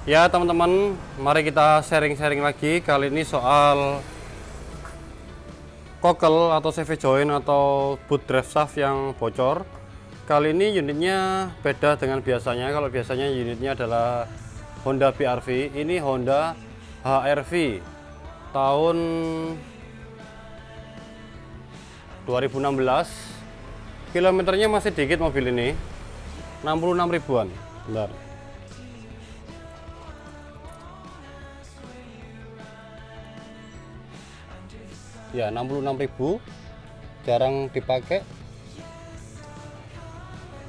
Ya teman-teman, mari kita sharing-sharing lagi. Kali ini soal cockle atau CV joint atau boot drive shaft yang bocor. Kali ini unitnya beda dengan biasanya. Kalau biasanya unitnya adalah Honda BR-V, ini Honda HR-V tahun 2016. Kilometernya masih dikit mobil ini, 66 ribuan. Bentar. Ya, 66.000, jarang dipakai.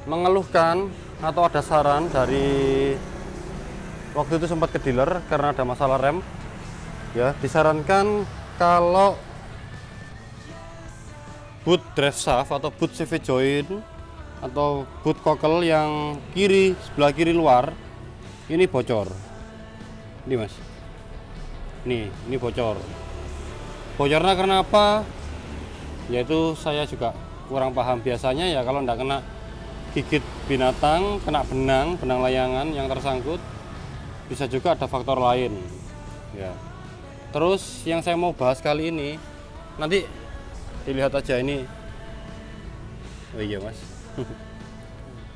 Mengeluhkan atau ada saran dari waktu itu sempat ke dealer karena ada masalah rem. Ya, disarankan kalau boot drive shaft atau boot CV joint atau boot cockle yang kiri, sebelah kiri luar ini bocor. Ini Mas. Ini bocor. Bocornya karena apa? Yaitu saya juga kurang paham. Biasanya ya kalau tidak kena gigit binatang, kena benang layangan yang tersangkut, bisa juga ada faktor lain. Ya. Terus yang saya mau bahas kali ini, nanti dilihat aja ini. Oh iya Mas.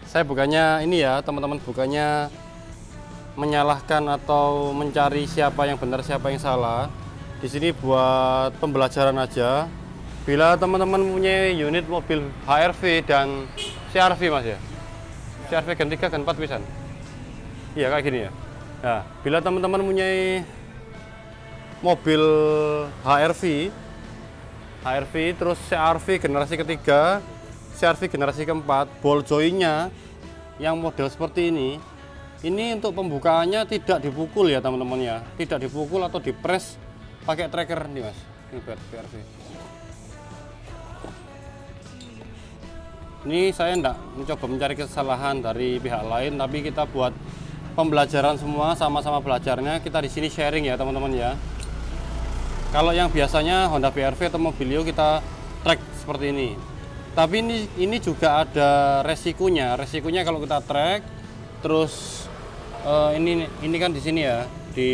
Saya bukannya ini ya teman-teman, bukannya menyalahkan atau mencari siapa yang benar siapa yang salah. Di sini buat pembelajaran aja. Bila teman-teman punya unit mobil HR-V dan CR-V Mas ya, CR-V gen 3 gen 4 pisan. Iya kayak gini ya. Nah, bila teman-teman punya mobil HR-V terus CR-V generasi ketiga, CR-V generasi keempat, ball jointnya yang model seperti ini untuk pembukaannya tidak dipukul ya teman-teman ya, tidak dipukul atau dipres pakai tracker nih Mas. Ini BR-V. Ini saya enggak mencoba mencari kesalahan dari pihak lain, tapi kita buat pembelajaran semua, sama-sama belajarnya. Kita di sini sharing ya teman-teman ya. Kalau yang biasanya Honda BR-V atau Mobilio kita track seperti ini. Tapi ini juga ada resikonya. Resikonya kalau kita track terus ini kan di sini ya, di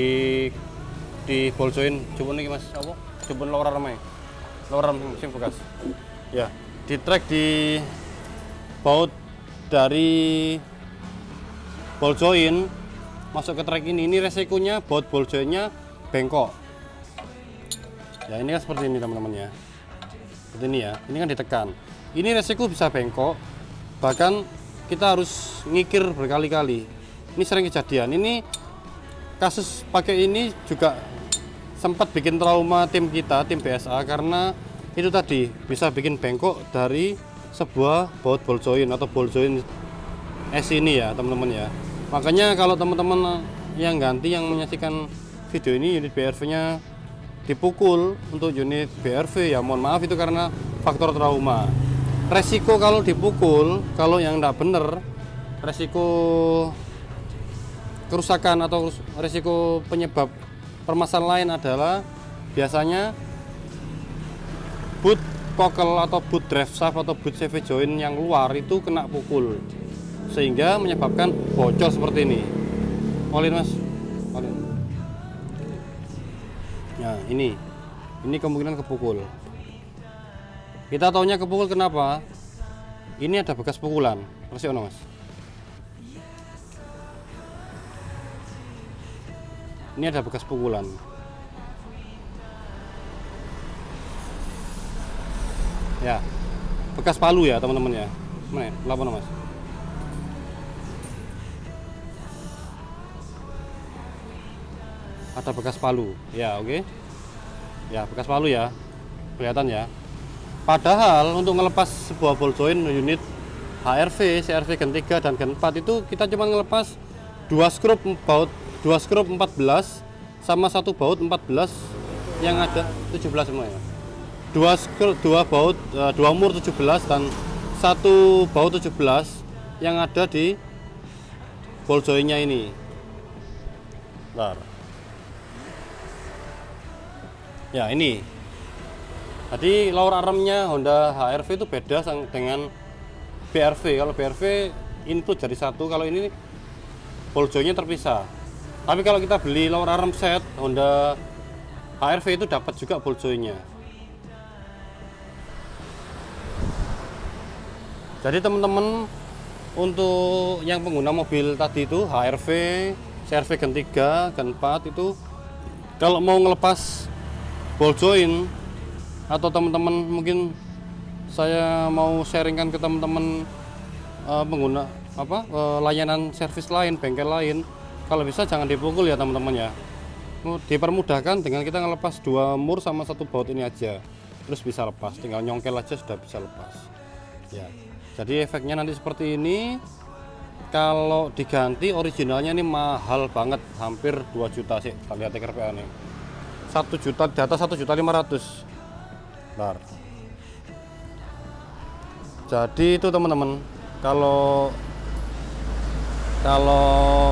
ball joint jupun ini Mas, apa? Jupun lower arm mesin bekas. Ya, di track di baut dari ball joint masuk ke track ini resikonya baut ball jointnya bengkok. Ya, ini kan seperti ini teman-teman ya. Seperti ini ya. Ini kan ditekan. Ini resiko bisa bengkok. Bahkan kita harus ngikir berkali-kali. Ini sering kejadian. Ini kasus pakai ini juga sempat bikin trauma tim kita, tim BSA, karena itu tadi bisa bikin bengkok dari sebuah baut ball joint atau ball joint S ini ya teman-teman ya. Makanya kalau teman-teman yang ganti yang menyaksikan video ini unit BR-V nya dipukul untuk unit BR-V ya mohon maaf, itu karena faktor trauma. Resiko kalau dipukul, kalau yang tidak benar, resiko kerusakan atau resiko penyebab permasalahan lain adalah biasanya boot cockle atau boot drive shaft atau boot CV joint yang luar itu kena pukul sehingga menyebabkan bocor seperti ini. Olin Mas, olin. Nah ini kemungkinan kepukul. Kita taunya kepukul kenapa? Ini ada bekas pukulan. Masih ono Mas. Ini ada bekas pukulan. Ya, bekas palu ya teman-teman ya. Mana? Lapor Mas. Ada bekas palu. Ya, oke. Ya, bekas palu ya. Kelihatan ya. Padahal untuk ngelepas sebuah ball joint unit HR-V, CR-V gen 3 dan gen 4 itu kita cuma ngelepas 2 skrup baut, 2 skrup 14 sama satu baut 14 yang ada 17 semua ya. 2 baut, 2 mur 17 dan satu baut 17 yang ada di ball jointnya ini. Bentar. Ya ini. Jadi lower armnya Honda HR-V itu beda dengan BR-V. Kalau BR-V input jadi satu, kalau ini ball jointnya terpisah. Tapi kalau kita beli lower arm set Honda HR-V itu dapat juga ball joint-nya. Jadi teman-teman, untuk yang pengguna mobil tadi itu HR-V, CR-V Gen 3, Gen 4 itu kalau mau ngelepas ball joint, atau teman-teman mungkin saya mau sharingkan ke teman-teman pengguna layanan servis lain, bengkel lain, kalau bisa jangan dipukul ya teman-teman ya. Dipermudahkan dengan kita ngelepas 2 mur sama 1 baut ini aja, terus bisa lepas, tinggal nyongkel aja sudah bisa lepas ya. Jadi efeknya nanti seperti ini. Kalau diganti originalnya ini mahal banget, hampir 2 juta sih. Kita lihat RPA nih, 1 juta, di atas 1.500.000. Bentar. Jadi itu teman-teman, kalau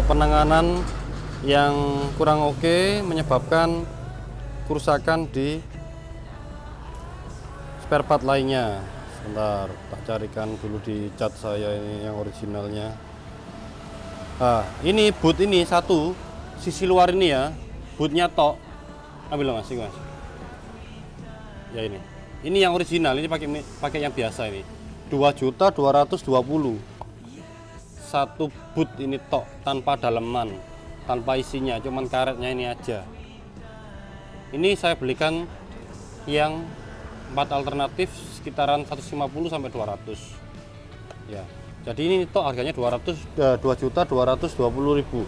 penanganan yang kurang oke menyebabkan kerusakan di spare part lainnya. Sebentar, tak carikan dulu di cat saya ini yang originalnya. Nah, ini boot ini satu, sisi luar ini ya, bootnya tok. Ambil mas, ini mas. Ya ini yang original, ini pakai yang biasa ini. 2.220.000. Satu boot ini tok, tanpa daleman, tanpa isinya, cuman karetnya ini aja. Ini saya belikan yang 4 alternatif sekitaran 150 sampai 200 ya. Jadi ini tok harganya 2.220.000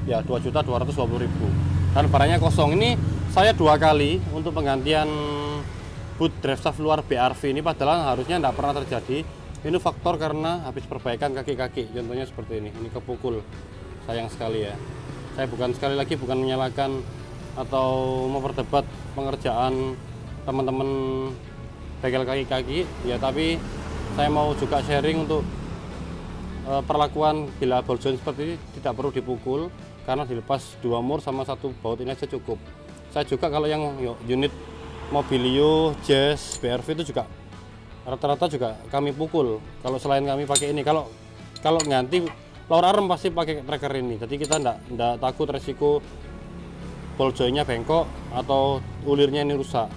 ya, 2.220.000, dan barangnya kosong. Ini saya 2 kali untuk penggantian boot drive shaft luar BRV ini, padahal harusnya tidak pernah terjadi. Ini faktor karena habis perbaikan kaki-kaki, contohnya seperti ini kepukul. Sayang sekali ya. Saya sekali lagi bukan menyalahkan atau memperdebat pengerjaan teman-teman bengkel kaki-kaki ya, tapi saya mau juga sharing untuk perlakuan bila ball joint seperti ini tidak perlu dipukul, karena dilepas 2 mur sama 1 baut ini aja cukup. Saya juga kalau yang unit Mobilio, Jazz, BRV itu juga rata-rata juga kami pukul. Kalau selain kami pakai ini, kalau ganti lower arm pasti pakai tracker ini, jadi kita enggak takut resiko ball joint-nya bengkok atau ulirnya ini rusak.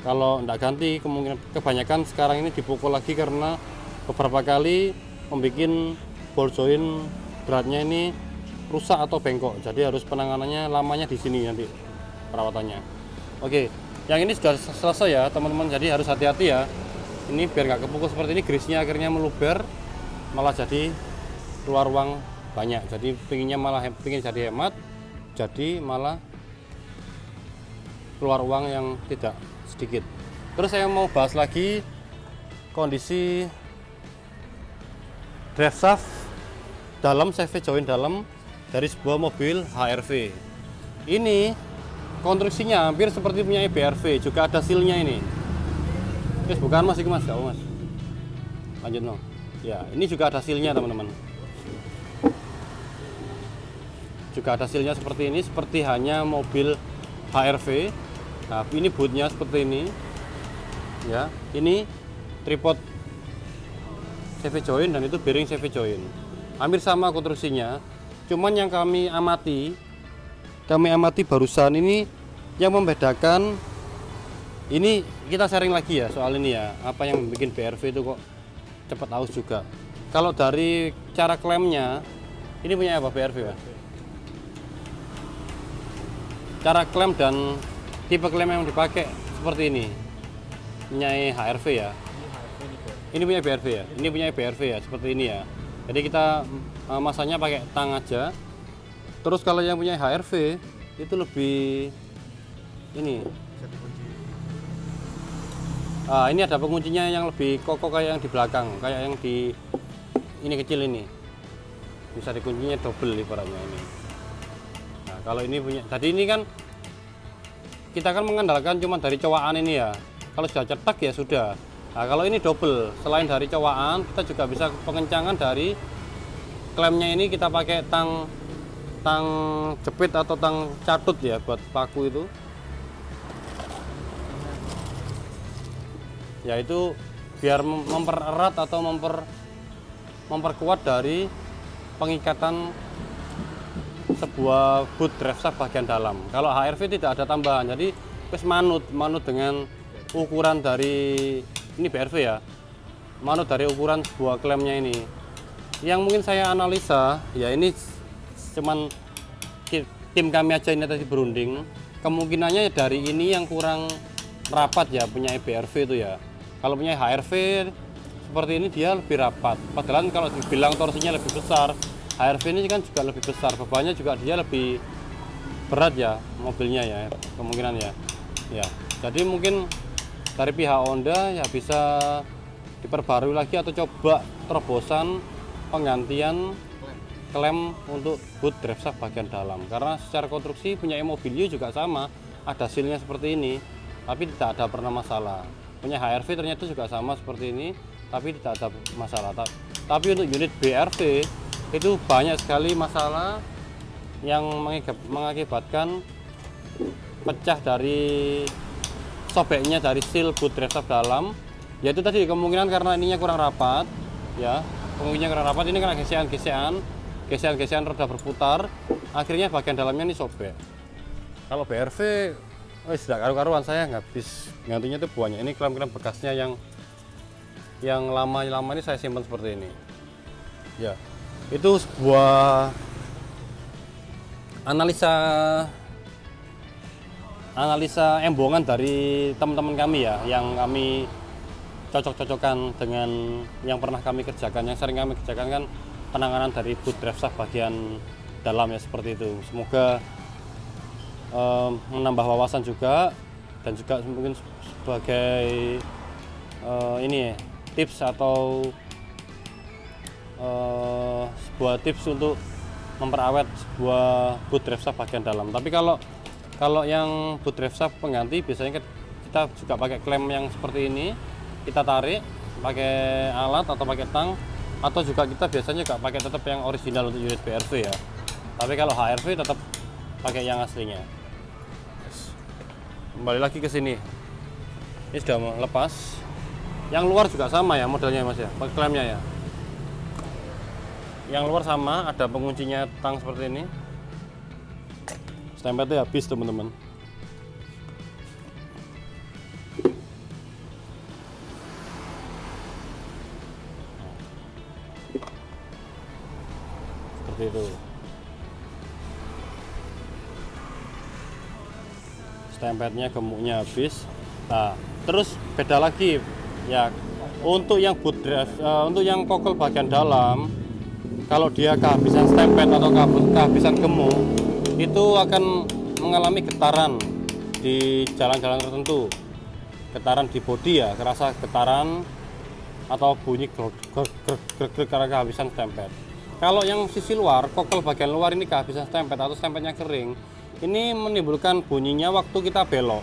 Kalau enggak ganti, kemungkinan kebanyakan sekarang ini dipukul lagi karena beberapa kali membuat ball joint beratnya ini rusak atau bengkok. Jadi harus penanganannya lamanya di sini nanti perawatannya. Oke, yang ini sudah selesai ya teman-teman. Jadi harus hati-hati ya. Ini biar nggak kepukul seperti ini, grease-nya akhirnya meluber, malah jadi keluar uang banyak. Jadi pingin jadi hemat, jadi malah keluar uang yang tidak sedikit. Terus saya mau bahas lagi kondisi drive shaft dalam, CV joint dalam dari sebuah mobil HR-V. Ini konstruksinya hampir seperti punya BRV, juga ada seal-nya ini. Terus bukan mas, mas, gak mas. Lanjut no. Ya, ini juga ada seal-nya teman-teman. Juga ada seal-nya seperti ini, seperti hanya mobil HR-V. Nah, ini bootnya seperti ini. Ya, ini tripod CV joint dan itu bearing CV joint. Hampir sama konstruksinya. Cuman yang kami amati barusan ini yang membedakan, ini kita sharing lagi ya soal ini ya, apa yang bikin BRV itu kok cepat aus juga. Kalau dari cara klaimnya, ini punya apa BRV ya? Cara klaim dan tipe klaim yang dipakai seperti ini, punya HR-V ya. Ini punya BRV ya. Ini punya BRV ya, seperti ini ya. Jadi kita masanya pakai tang aja. Terus kalau yang punya HR-V itu lebih ini. Ini ada penguncinya yang lebih kokoh kayak yang di belakang, kayak yang di ini kecil ini. Bisa dikuncinya double ibaratnya ini. Nah, kalau ini punya, tadi ini kan kita kan mengandalkan cuma dari cowakan ini ya. Kalau sudah cetak ya sudah. Nah, kalau ini double, selain dari cowakan, kita juga bisa pengencangan dari klemnya ini, kita pakai tang jepit atau tang catut ya buat paku itu. Yaitu biar mempererat atau memperkuat dari pengikatan sebuah boot drive shaft bagian dalam. Kalau HRV tidak ada tambahan, jadi wis manut dengan ukuran dari ini BRV ya, manut dari ukuran sebuah klemnya ini. Yang mungkin saya analisa ya, ini cuman tim kami aja ini tadi berunding, kemungkinannya dari ini yang kurang rapat ya punya BRV itu ya. Kalau punya HRV seperti ini dia lebih rapat, padahal kalau dibilang torsinya lebih besar, HRV ini kan juga lebih besar, bebannya juga dia lebih berat ya mobilnya ya, kemungkinan ya. Ya, jadi mungkin dari pihak Honda ya bisa diperbarui lagi atau coba terobosan penggantian klem untuk boot drive shaft bagian dalam, karena secara konstruksi punya Mobilio juga sama, ada sealnya seperti ini tapi tidak ada pernah masalah. Punya HRV ternyata juga sama seperti ini tapi tidak ada masalah. Tapi untuk unit BRV itu banyak sekali masalah yang mengakibatkan pecah dari sobeknya dari seal boot drive shaft dalam, yaitu tadi kemungkinan karena ininya kurang rapat ya, kemungkinan kurang rapat, ini karena gesekan roda berputar, akhirnya bagian dalamnya ini sobek. Kalau BRV tidak karu-karuan, saya nggak habis gantinya itu banyak. Ini klem-klem bekasnya yang lama ini saya simpan seperti ini ya. Itu sebuah analisa embongan dari teman-teman kami ya, yang kami cocok-cocokkan dengan yang pernah kami kerjakan, yang sering kami kerjakan kan penanganan dari boot drive shaft bagian dalam ya, seperti itu. Semoga menambah wawasan juga, dan juga mungkin sebagai ini tips atau sebuah tips untuk memperawat sebuah boot drive shaft bagian dalam. Tapi kalau yang boot drive shaft pengganti biasanya kita juga pakai klem yang seperti ini, kita tarik pakai alat atau pakai tang, atau juga kita biasanya juga pakai tetap yang original untuk unit BRV ya. Tapi kalau HRV tetap pakai yang aslinya. Kembali lagi ke sini, ini sudah lepas. Yang luar juga sama ya modelnya mas ya, klemnya ya. Yang luar sama, ada penguncinya tang seperti ini. Stempelnya habis teman-teman. Seperti itu. Stempelnya, gemuknya habis. Nah, terus beda lagi ya untuk yang boot drive, untuk yang kokel bagian dalam, kalau dia kehabisan stempel atau kehabisan gemuk, itu akan mengalami getaran di jalan-jalan tertentu, getaran di bodi ya, kerasa getaran atau bunyi grek karena kehabisan stempel. Kalau yang sisi luar, kokel bagian luar ini kehabisan stempel atau stempelnya kering, ini menimbulkan bunyinya waktu kita belok.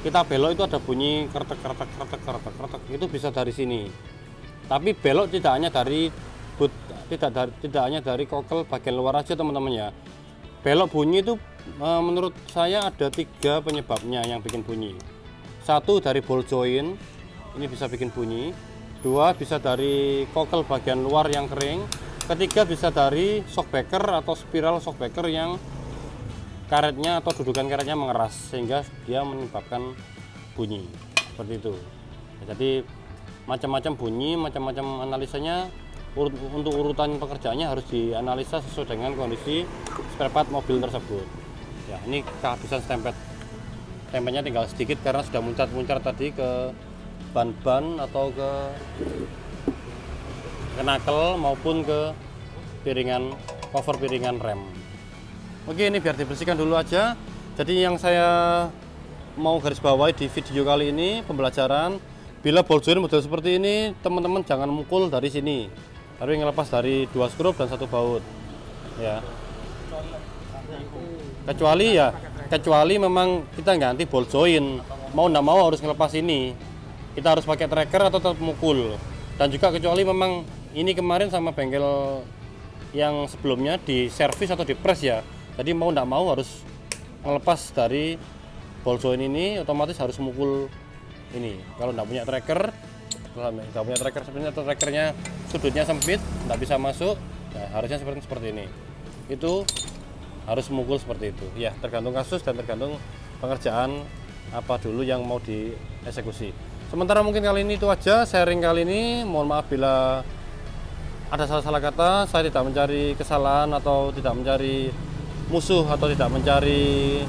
Kita belok itu ada bunyi kretek, itu bisa dari sini. Tapi belok tidak hanya dari tidak hanya dari kokel bagian luar aja teman-teman ya. Belok bunyi itu menurut saya ada 3 penyebabnya yang bikin bunyi. 1 dari ball joint, ini bisa bikin bunyi. 2 bisa dari kokel bagian luar yang kering. 3 bisa dari shockbreaker atau spiral shockbreaker yang karetnya atau dudukan karetnya mengeras sehingga dia menyebabkan bunyi seperti itu. Jadi macam-macam bunyi, macam-macam analisanya. Untuk urutan pekerjaannya harus dianalisa sesuai dengan kondisi spare part mobil tersebut ya. Ini kehabisan stempelnya tinggal sedikit karena sudah muncar tadi ke ban atau ke knuckle maupun ke piringan cover piringan rem. Oke, ini biar dibersihkan dulu aja. Jadi yang saya mau garis bawahi di video kali ini pembelajaran, bila ball joint model seperti ini teman-teman jangan mukul dari sini, tapi ngelepas dari 2 skrup dan 1 baut ya. Kecuali memang kita ganti ball joint, mau nggak mau harus ngelepas ini, kita harus pakai tracker atau tetap mukul. Dan juga kecuali memang ini kemarin sama bengkel yang sebelumnya di servis atau di press ya, jadi mau nggak mau harus ngelepas dari ball joint ini, otomatis harus mukul ini. Kalau nggak punya tracker sebenarnya, atau trackernya sudutnya sempit nggak bisa masuk, nah harusnya seperti ini. Itu harus mukul seperti itu. Ya, tergantung kasus dan tergantung pengerjaan apa dulu yang mau dieksekusi. Sementara mungkin kali ini itu aja sharing kali ini. Mohon maaf bila ada salah-salah kata. Saya tidak mencari kesalahan atau tidak mencari musuh atau tidak mencari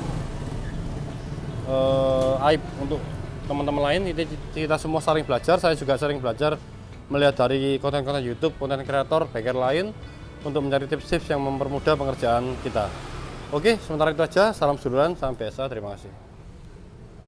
aib untuk teman-teman lain. Kita semua saling belajar. Saya juga sering belajar melihat dari konten-konten YouTube, konten kreator, backer lain untuk mencari tips-tips yang mempermudah pengerjaan kita. Oke, sementara itu aja. Salam seduluran, salam biasa. Terima kasih.